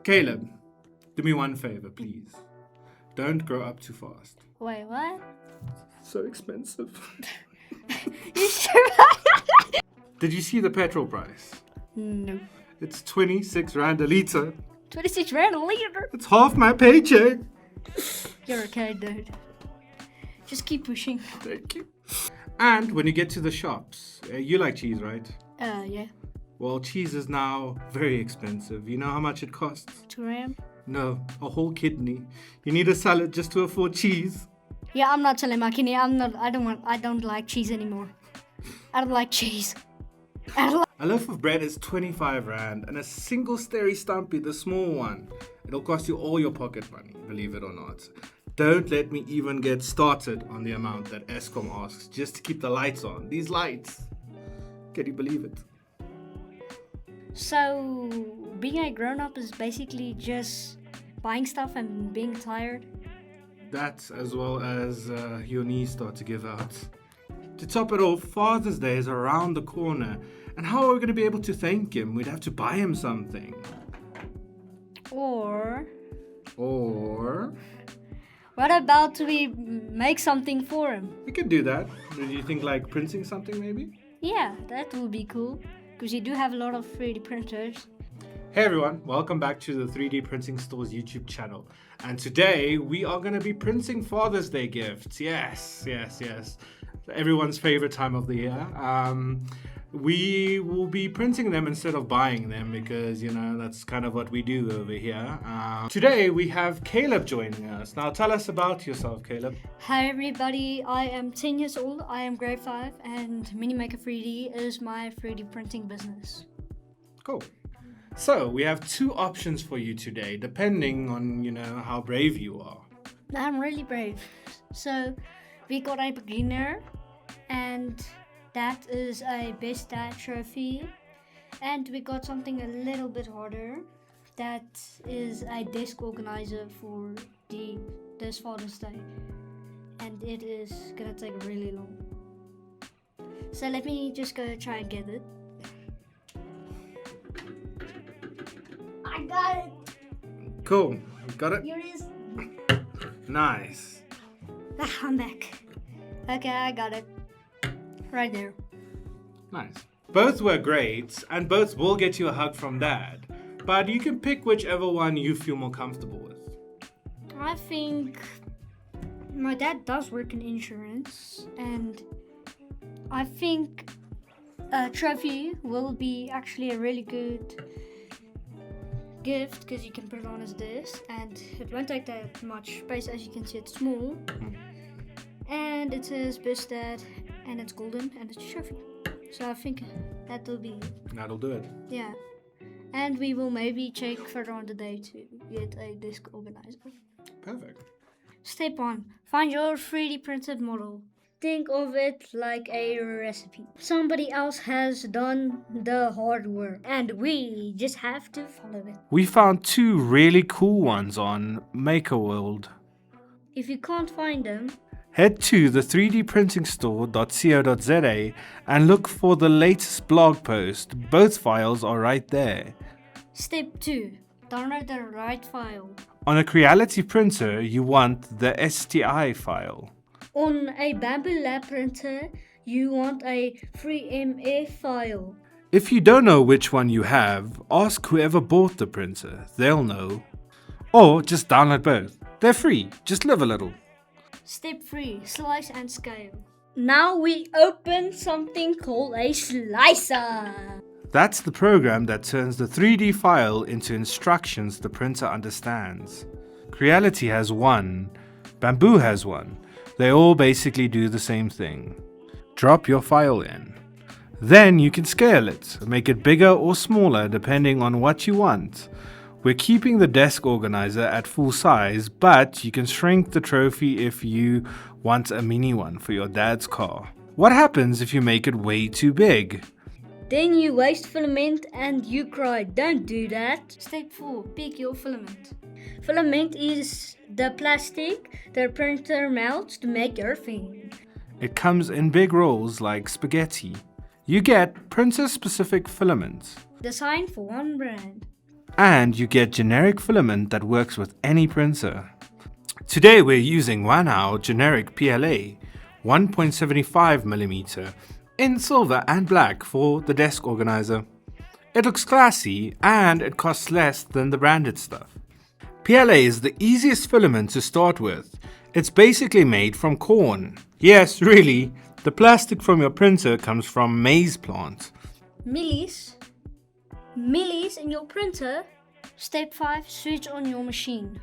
Caleb, do me one favor, please. Don't grow up too fast. Wait, what? So expensive. You sure? Did you see the petrol price? No. It's 26 Rand a litre. 26 Rand a liter. It's half my paycheck. You're okay, dude. Just keep pushing. Thank you. And when you get to the shops, you like cheese, right? Yeah. Well, cheese is now very expensive. You know how much it costs? 2 Rand? No, a whole kidney. You need a salad just to afford cheese. Yeah, I'm not selling my kidney. I don't like cheese anymore. I don't like cheese. A loaf of bread is 25 Rand and a single steri stumpy, the small one. It'll cost you all your pocket money, believe it or not. Don't let me even get started on the amount that Eskom asks just to keep the lights on. These lights. Can you believe it? So, being a grown-up is basically just buying stuff and being tired? That, as well as your knees start to give out. To top it off, Father's Day is around the corner. And how are we going to be able to thank him? We'd have to buy him something. Or what about we make something for him? we could do that. Do you think like printing something maybe? Yeah, that would be cool. Because you do have a lot of 3D printers. Hey everyone, welcome back to the 3D Printing Store's YouTube channel. And today we are going to be printing Father's Day gifts. Yes. Everyone's favorite time of the year. We will be printing them instead of buying them because, that's kind of what we do over here. Today we have Caleb joining us. Now tell us about yourself, Caleb. Hi everybody, I am 10 years old, I am grade 5 and Minimaker 3D is my 3D printing business. Cool. So we have two options for you today, depending on, how brave you are. I'm really brave. So we got a beginner and that is a best dad trophy. And we got something a little bit harder. That is a desk organizer for this Father's Day. And it is gonna take really long. So let me just go try and get it. I got it! Cool. Got it? Here it is. Nice. I'm back. Okay, I got it. Right there. Nice. Both were great, and both will get you a hug from Dad. But you can pick whichever one you feel more comfortable with. I think my dad does work in insurance, and I think a trophy will be actually a really good gift because you can put it on his desk, and it won't take that much space. As you can see, it's small, and it says best dad, and it's golden, and it's a trophy. So I think that'll be it. That'll do it. Yeah. And we will maybe check further on the day to get a disk organizer. Perfect. Step 1. Find your 3D printed model. Think of it like a recipe. Somebody else has done the hard work and we just have to follow it. We found two really cool ones on MakerWorld. If you can't find them, Head to the 3D Store.co.za and look for the latest blog post. Both files are right there. Step 2. Download the right file. On a Creality printer, you want the STI file. On a Bamboo Lab printer, you want a 3MF file. If you don't know which one you have, ask whoever bought the printer. They'll know. Or just download both. They're free. Just live a little. Step 3. Slice and scale. Now we open something called a slicer. That's the program that turns the 3D file into instructions the printer understands. Creality has one. Bamboo has one. They all basically do the same thing. Drop your file in. Then you can scale it, make it bigger or smaller depending on what you want. We're keeping the desk organizer at full size, but you can shrink the trophy if you want a mini one for your dad's car. What happens if you make it way too big? Then you waste filament and you cry, don't do that. Step 4. Pick your filament. Filament is the plastic the printer melts to make your thing. It comes in big rolls like spaghetti. You get printer-specific filaments. Designed for one brand. And you get generic filament that works with any printer. Today we're using Wanhao generic PLA 1.75mm in silver and black for the desk organizer. It looks classy and it costs less than the branded stuff. PLA is the easiest filament to start with. It's basically made from corn. Yes, really, the plastic from your printer comes from maize plant. Millies in your printer. Step 5, switch on your machine.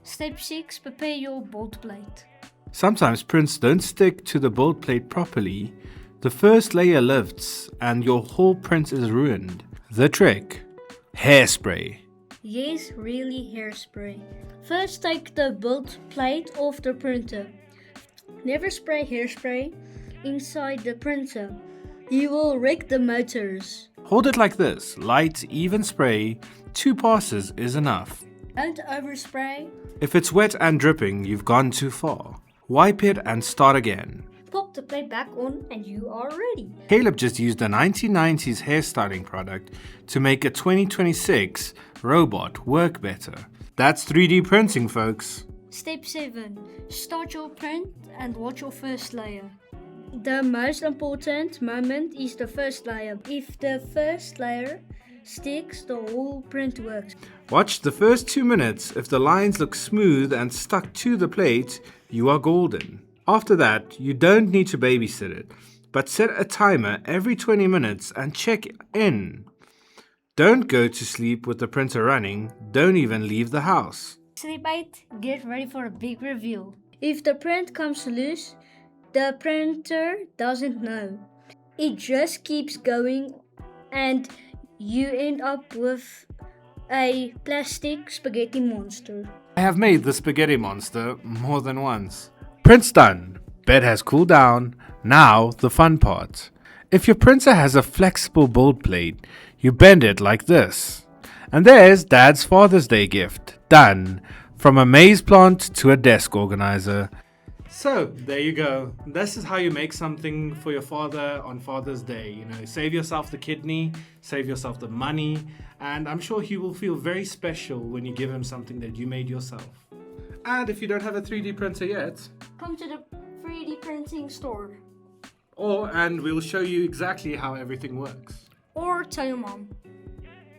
Step 6, prepare your bolt plate. Sometimes prints don't stick to the bolt plate properly. The first layer lifts and your whole print is ruined. The trick: hairspray. Yes, really hairspray. First take the bolt plate off the printer. Never spray hairspray inside the printer. You will wreck the motors. Hold it like this, light, even spray. 2 passes is enough. Don't overspray. If it's wet and dripping, you've gone too far. Wipe it and start again. Pop the plate back on and you are ready. Caleb just used a 1990s hairstyling product to make a 2026 robot work better. That's 3D printing, folks. Step 7. Start your print and watch your first layer. The most important moment is the first layer. If the first layer sticks, the whole print works. Watch the first 2 minutes. If the lines look smooth and stuck to the plate, you are golden. After that, you don't need to babysit it, but set a timer every 20 minutes and check in. Don't go to sleep with the printer running. Don't even leave the house. Step 8. Get ready for a big reveal. If the print comes loose, the printer doesn't know. It just keeps going and you end up with a plastic spaghetti monster. I have made the spaghetti monster more than once. Print's done. Bed has cooled down. Now the fun part. If your printer has a flexible bolt plate, you bend it like this. And there's Dad's Father's Day gift. Done. From a maize plant to a desk organizer. So, there you go. This is how you make something for your father on Father's Day. You know, save yourself the kidney, save yourself the money, and I'm sure he will feel very special when you give him something that you made yourself. And if you don't have a 3D printer yet, Come to the 3D printing store. and we'll show you exactly how everything works. Or tell your mom.